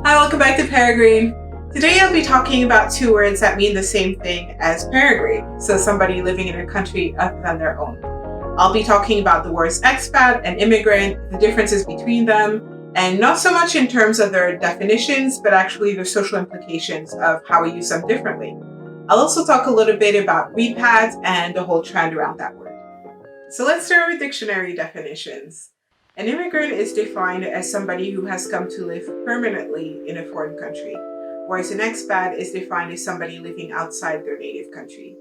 Hi, welcome back to Peregrine. Today I'll be talking about two words that mean the same thing as peregrine, so somebody living in a country other than their own. I'll be talking about the words expat and immigrant, the differences between them, and not so much in terms of their definitions, but actually the social implications of how we use them differently. I'll also talk a little bit about Repat and the whole trend around that word. So let's start with dictionary definitions. An immigrant is defined as somebody who has come to live permanently in a foreign country, whereas an expat is defined as somebody living outside their native country.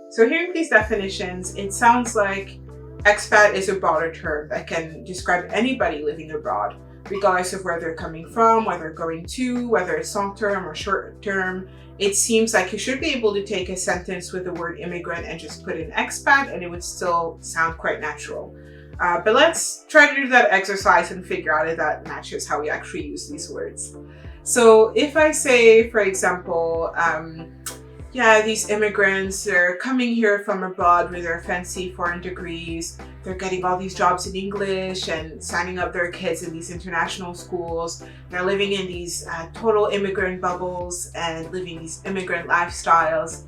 So hearing these definitions, it sounds like expat is a broader term that can describe anybody living abroad, regardless of where they're coming from, where they're going to, whether it's long-term or short-term. It seems like you should be able to take a sentence with the word immigrant and just put in expat and it would still sound quite natural. But let's try to do that exercise and figure out if that matches how we actually use these words. So if I say, for example, these immigrants, they're coming here from abroad with their fancy foreign degrees, they're getting all these jobs in English and signing up their kids in these international schools, they're living in these total immigrant bubbles and living these immigrant lifestyles.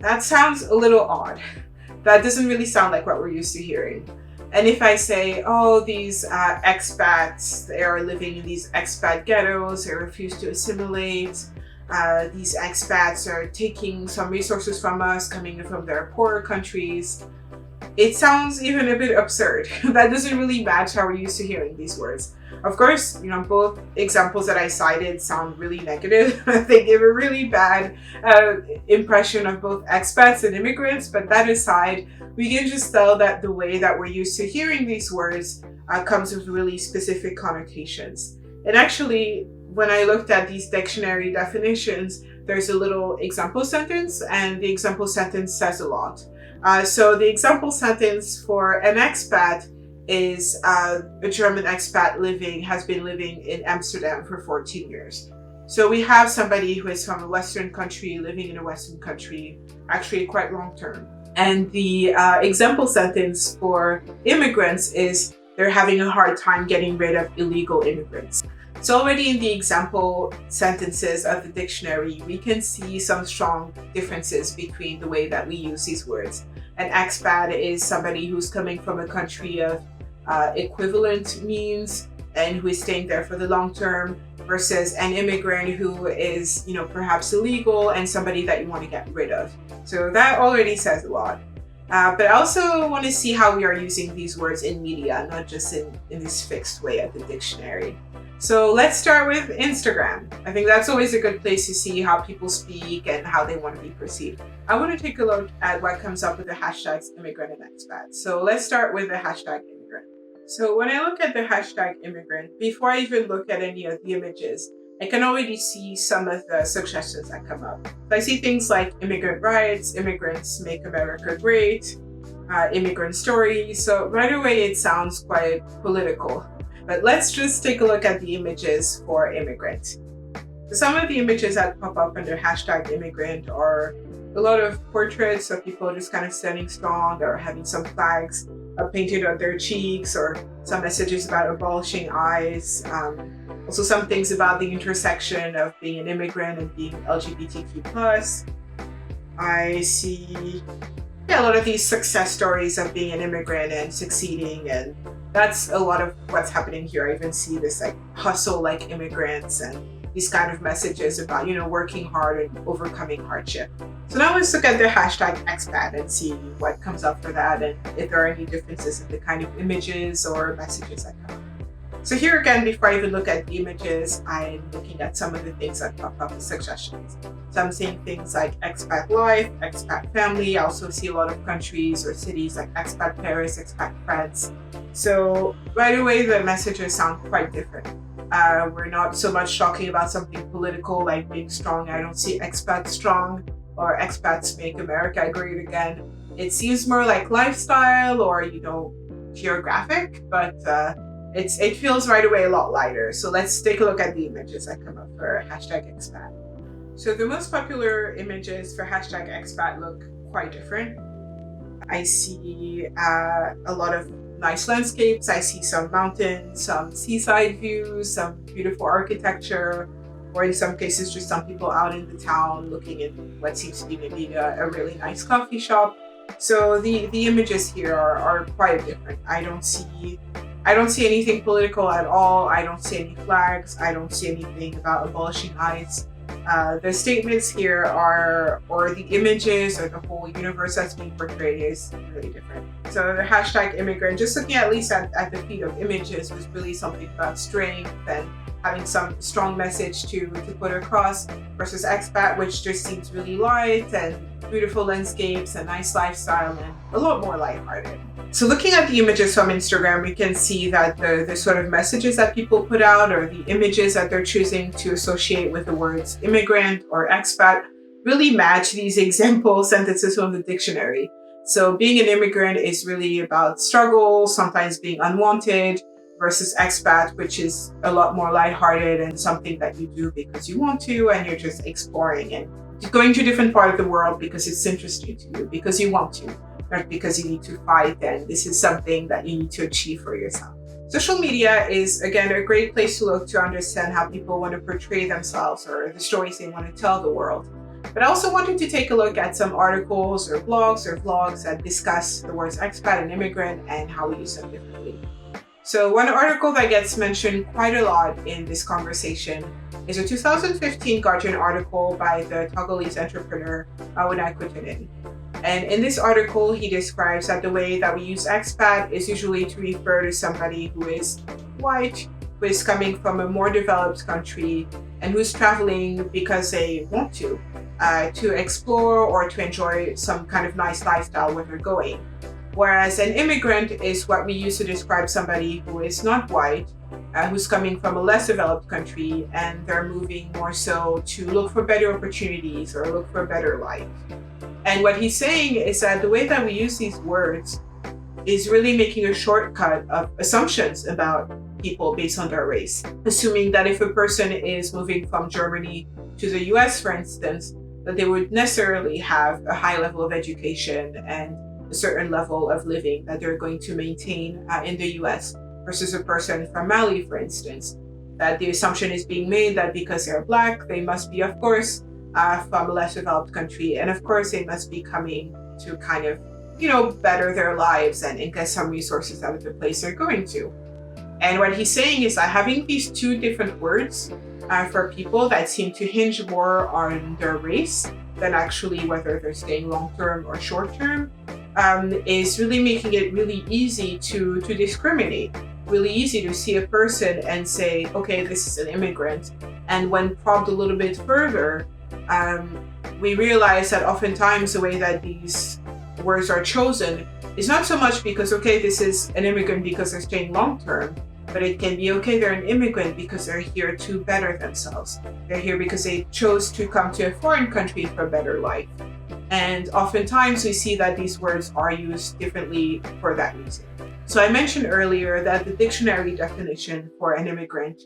That sounds a little odd. That doesn't really sound like what we're used to hearing. And if I say, oh, these expats, they are living in these expat ghettos, they refuse to assimilate, these expats are taking some resources from us, coming from their poorer countries, it sounds even a bit absurd. That doesn't really match how we're used to hearing these words. Of course, both examples that I cited sound really negative. They give a really bad impression of both expats and immigrants, but that aside, we can just tell that the way that we're used to hearing these words comes with really specific connotations. And actually, when I looked at these dictionary definitions, there's a little example sentence, and the example sentence says a lot. So the example sentence for an expat is a German expat has been living in Amsterdam for 14 years. So we have somebody who is from a Western country living in a Western country, actually quite long term. And the example sentence for immigrants is they're having a hard time getting rid of illegal immigrants. So already in the example sentences of the dictionary, we can see some strong differences between the way that we use these words. An expat is somebody who's coming from a country of equivalent means and who is staying there for the long term, versus an immigrant who is, perhaps illegal and somebody that you want to get rid of. So that already says a lot. But I also want to see how we are using these words in media, not just in this fixed way at the dictionary. So let's start with Instagram. I think that's always a good place to see how people speak and how they want to be perceived. I want to take a look at what comes up with the hashtags immigrant and expat. So let's start with the hashtag immigrant. So when I look at the hashtag immigrant, before I even look at any of the images, I can already see some of the suggestions that come up. So I see things like immigrant rights, immigrants make America great, immigrant stories. So right away it sounds quite political. But let's just take a look at the images for immigrant. So some of the images that pop up under hashtag immigrant are a lot of portraits of people just kind of standing strong or having some flags painted on their cheeks, or some messages about abolishing ICE. Also some things about the intersection of being an immigrant and being LGBTQ+. I see a lot of these success stories of being an immigrant and succeeding, and that's a lot of what's happening here. I even see this hustle like immigrants and these kind of messages about, working hard and overcoming hardship. So now let's look at the hashtag expat and see what comes up for that and if there are any differences in the kind of images or messages that come up. So here again, before I even look at the images, I'm looking at some of the things that pop up as suggestions. So I'm seeing things like expat life, expat family. I also see a lot of countries or cities like expat Paris, expat France. So right away, the messages sound quite different. We're not so much talking about something political like being strong. I don't see expat strong or expats make America great again. It seems more like lifestyle or, geographic, but it feels right away a lot lighter. So let's take a look at the images that come up for hashtag expat. So the most popular images for hashtag expat look quite different. I see a lot of nice landscapes. I see some mountains, some seaside views, some beautiful architecture, or in some cases, just some people out in the town looking at what seems to be maybe a really nice coffee shop. So the images here are quite different. I don't see anything political at all. I don't see any flags. I don't see anything about abolishing ICE. The statements here or the images or the whole universe that's being portrayed is really different. So the hashtag immigrant, just looking at least at the feed of images, was really something about strength and having some strong message to put across, versus expat, which just seems really light and beautiful landscapes, a nice lifestyle, and a lot more lighthearted. So looking at the images from Instagram, we can see that the sort of messages that people put out or the images that they're choosing to associate with the words immigrant or expat really match these example sentences from the dictionary. So being an immigrant is really about struggle, sometimes being unwanted, versus expat, which is a lot more lighthearted and something that you do because you want to and you're just exploring and going to a different part of the world because it's interesting to you, because you want to, not because you need to fight and this is something that you need to achieve for yourself. Social media is, again, a great place to look to understand how people want to portray themselves or the stories they want to tell the world. But I also wanted to take a look at some articles or blogs or vlogs that discuss the words expat and immigrant and how we use them differently. So one article that gets mentioned quite a lot in this conversation is a 2015 Guardian article by the Togolese entrepreneur Awinai Kutunin. And in this article, he describes that the way that we use expat is usually to refer to somebody who is white, who is coming from a more developed country, and who's traveling because they want to explore or to enjoy some kind of nice lifestyle where they're going. Whereas an immigrant is what we use to describe somebody who is not white, who's coming from a less developed country, and they're moving more so to look for better opportunities or look for a better life. And what he's saying is that the way that we use these words is really making a shortcut of assumptions about people based on their race. Assuming that if a person is moving from Germany to the US, for instance, that they would necessarily have a high level of education and a certain level of living that they're going to maintain in the US, versus a person from Mali, for instance, that the assumption is being made that because they're Black, they must be, of course, from a less developed country. And of course, they must be coming to kind of, better their lives and get some resources out of the place they're going to. And what he's saying is that having these two different words for people that seem to hinge more on their race than actually whether they're staying long-term or short-term, is really making it really easy to discriminate, really easy to see a person and say, okay, this is an immigrant. And when probed a little bit further, we realize that oftentimes the way that these words are chosen is not so much because, okay, this is an immigrant because they're staying long-term, but it can be, okay, they're an immigrant because they're here to better themselves. They're here because they chose to come to a foreign country for a better life. And oftentimes we see that these words are used differently for that reason. So I mentioned earlier that the dictionary definition for an immigrant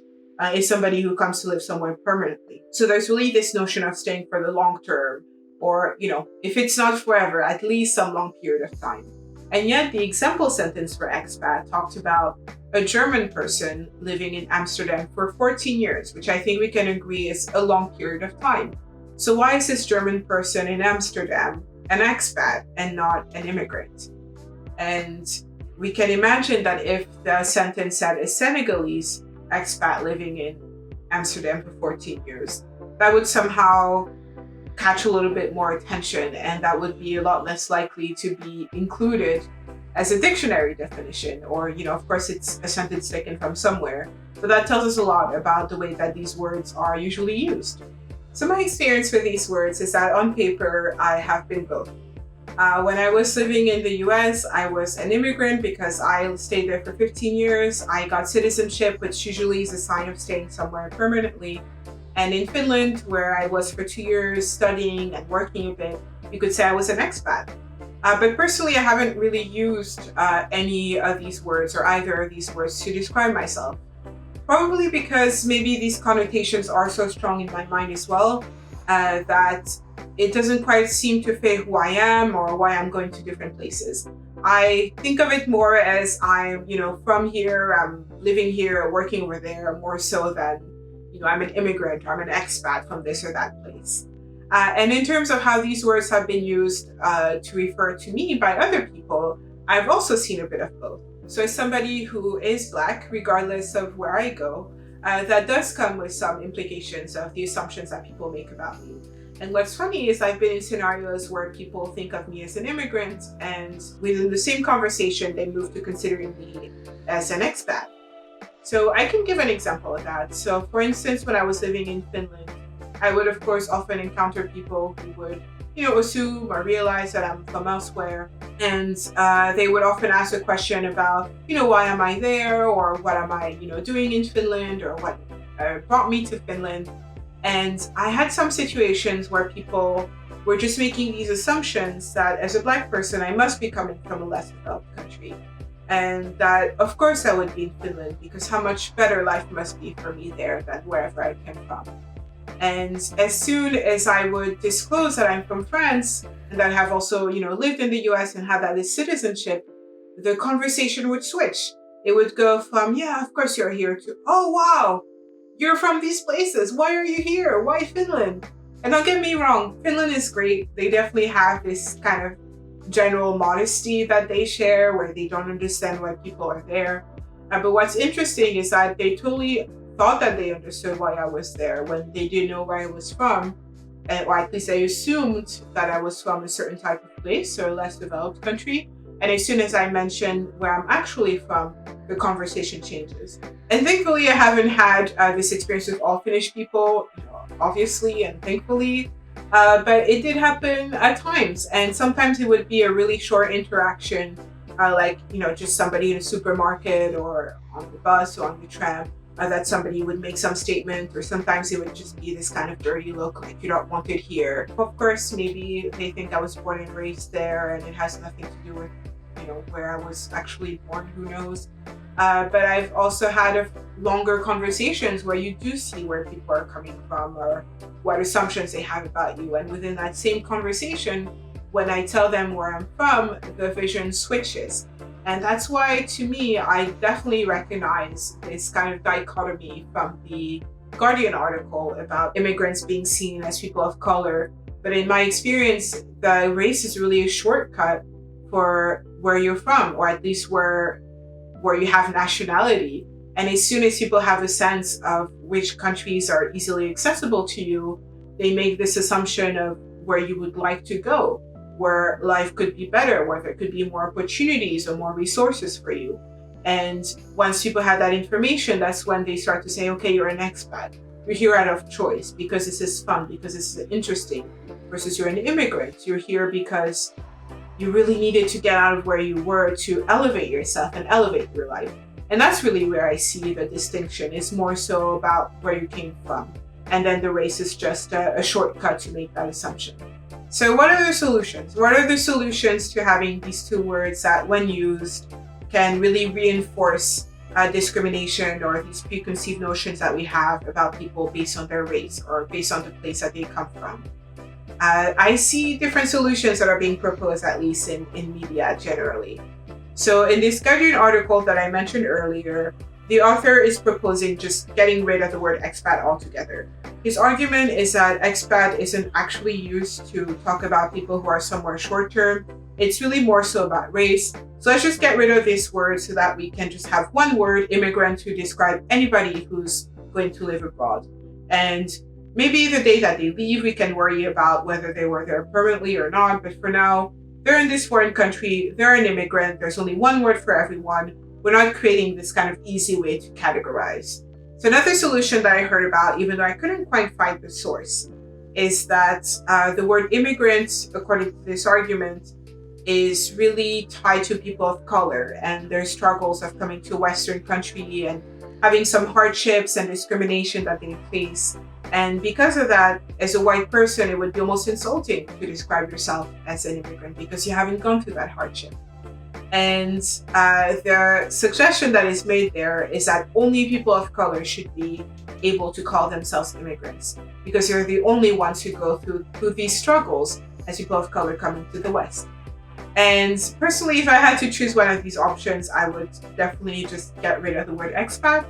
is somebody who comes to live somewhere permanently. So there's really this notion of staying for the long term, or, if it's not forever, at least some long period of time. And yet the example sentence for expat talked about a German person living in Amsterdam for 14 years, which I think we can agree is a long period of time. So why is this German person in Amsterdam an expat and not an immigrant? And we can imagine that if the sentence said a Senegalese expat living in Amsterdam for 14 years, that would somehow catch a little bit more attention, and that would be a lot less likely to be included as a dictionary definition, or, of course it's a sentence taken from somewhere, but that tells us a lot about the way that these words are usually used. So my experience with these words is that on paper, I have been both. When I was living in the US, I was an immigrant because I stayed there for 15 years. I got citizenship, which usually is a sign of staying somewhere permanently. And in Finland, where I was for 2 years studying and working a bit, you could say I was an expat. But personally, I haven't really used any of these words or either of these words to describe myself. Probably because maybe these connotations are so strong in my mind as well, that it doesn't quite seem to fit who I am or why I'm going to different places. I think of it more as I'm, from here, I'm living here, working over there, more so than, I'm an immigrant or I'm an expat from this or that place. And in terms of how these words have been used to refer to me by other people, I've also seen a bit of both. So as somebody who is Black, regardless of where I go, that does come with some implications of the assumptions that people make about me. And what's funny is I've been in scenarios where people think of me as an immigrant, and within the same conversation, they move to considering me as an expat. So I can give an example of that. So for instance, when I was living in Finland, I would of course often encounter people who would, assume or realize that I'm from elsewhere. And they would often ask a question about, why am I there? Or what am I, doing in Finland? Or what brought me to Finland? And I had some situations where people were just making these assumptions that as a Black person, I must be coming from a less developed country. And that, of course, I would be in Finland because how much better life must be for me there than wherever I came from. And as soon as I would disclose that I'm from France and that I have also, lived in the US and have that as citizenship, the conversation would switch. It would go from, yeah, of course you're here, to, oh, wow, you're from these places. Why are you here? Why Finland? And don't get me wrong, Finland is great. They definitely have this kind of general modesty that they share where they don't understand why people are there. But what's interesting is that they totally thought that they understood why I was there when they didn't know where I was from. Or at least they assumed that I was from a certain type of place or a less developed country. And as soon as I mention where I'm actually from, the conversation changes. And thankfully, I haven't had this experience with all Finnish people, obviously and thankfully. But it did happen at times. And sometimes it would be a really short interaction, just somebody in a supermarket or on the bus or on the tram. That somebody would make some statement, or sometimes it would just be this kind of dirty look, like you're not wanted here. Of course, maybe they think I was born and raised there and it has nothing to do with, where I was actually born, who knows. But I've also had longer conversations where you do see where people are coming from or what assumptions they have about you. And within that same conversation, when I tell them where I'm from, the vision switches. And that's why, to me, I definitely recognize this kind of dichotomy from the Guardian article about immigrants being seen as people of color. But in my experience, the race is really a shortcut for where you're from, or at least where you have nationality. And as soon as people have a sense of which countries are easily accessible to you, they make this assumption of where you would like to go, where life could be better, where there could be more opportunities or more resources for you. And once people have that information, that's when they start to say, okay, you're an expat. You're here out of choice because this is fun, because this is interesting, versus you're an immigrant. You're here because you really needed to get out of where you were to elevate yourself and elevate your life. And that's really where I see the distinction. It's more so about where you came from. And then the race is just a shortcut to make that assumption. So what are the solutions? What are the solutions to having these two words that, when used, can really reinforce discrimination or these preconceived notions that we have about people based on their race or based on the place that they come from? I see different solutions that are being proposed, at least in media generally. So in this Guardian article that I mentioned earlier, the author is proposing just getting rid of the word expat altogether. His argument is that expat isn't actually used to talk about people who are somewhere short-term. It's really more so about race. So let's just get rid of this word so that we can just have one word, immigrant, to describe anybody who's going to live abroad. And maybe the day that they leave, we can worry about whether they were there permanently or not. But for now, they're in this foreign country, they're an immigrant, there's only one word for everyone. We're not creating this kind of easy way to categorize. So another solution that I heard about, even though I couldn't quite find the source, is that the word immigrant, according to this argument, is really tied to people of color and their struggles of coming to a Western country and having some hardships and discrimination that they face. And because of that, as a white person, it would be almost insulting to describe yourself as an immigrant because you haven't gone through that hardship. And the suggestion that is made there is that only people of color should be able to call themselves immigrants because they're the only ones who go through these struggles as people of color coming to the West. And personally, if I had to choose one of these options, I would definitely just get rid of the word expat.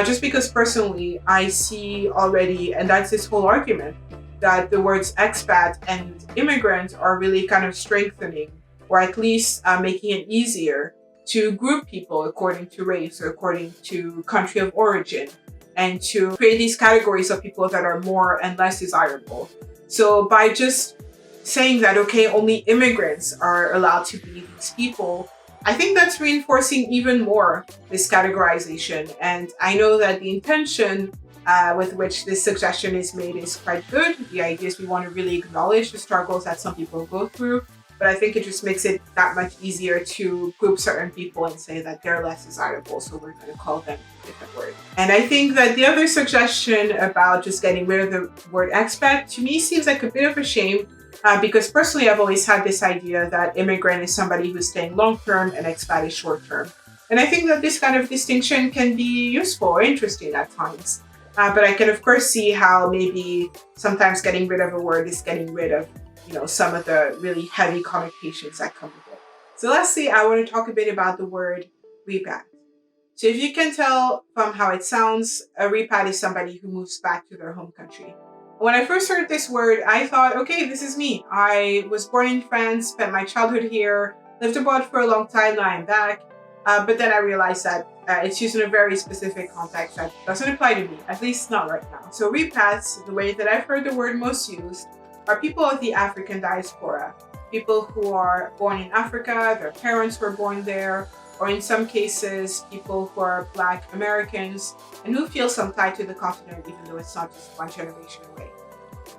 Just because personally, I see already, and that's this whole argument, that the words expat and immigrant are really kind of strengthening, or at least making it easier to group people according to race or according to country of origin, and to create these categories of people that are more and less desirable. So by just saying that, okay, only immigrants are allowed to be these people, I think that's reinforcing even more this categorization. And I know that the intention with which this suggestion is made is quite good. The idea is we want to really acknowledge the struggles that some people go through, but I think it just makes it that much easier to group certain people and say that they're less desirable, so we're going to call them a different word. And I think that the other suggestion about just getting rid of the word expat, to me, seems like a bit of a shame, because personally, I've always had this idea that immigrant is somebody who's staying long-term and expat is short-term. And I think that this kind of distinction can be useful or interesting at times. But I can, of course, see how maybe sometimes getting rid of a word is getting rid of, some of the really heavy connotations that come with it. So lastly, I want to talk a bit about the word repat. So if you can tell from how it sounds, a repat is somebody who moves back to their home country. When I first heard this word, I thought, okay, this is me. I was born in France, spent my childhood here, lived abroad for a long time, now I'm back. But then I realized that it's used in a very specific context that doesn't apply to me, at least not right now. So repats, the way that I've heard the word most used, are people of the African diaspora. People who are born in Africa, their parents were born there, or in some cases, people who are Black Americans and who feel some tie to the continent, even though it's not just one generation away.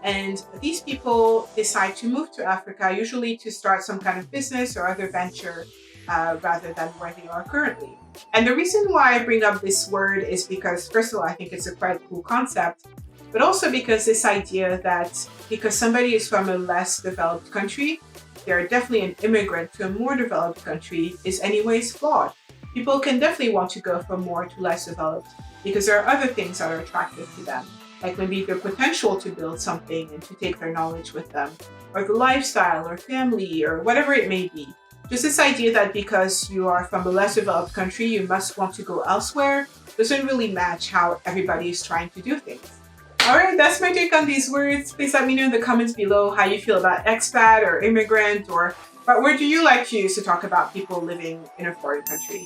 And these people decide to move to Africa, usually to start some kind of business or other venture, rather than where they are currently. And the reason why I bring up this word is because, first of all, I think it's a quite cool concept, but also because this idea that because somebody is from a less developed country, they're definitely an immigrant to a more developed country is anyways flawed. People can definitely want to go from more to less developed because there are other things that are attractive to them, like maybe their potential to build something and to take their knowledge with them, or the lifestyle or family or whatever it may be. Just this idea that because you are from a less developed country, you must want to go elsewhere doesn't really match how everybody is trying to do things. Alright, that's my take on these words. Please let me know in the comments below how you feel about expat or immigrant, or what word do you like to use to talk about people living in a foreign country.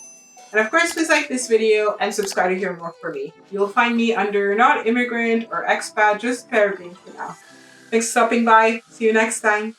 And of course, please like this video and subscribe to hear more from me. You'll find me under not immigrant or expat, just peregrine for now. Thanks for stopping by. See you next time.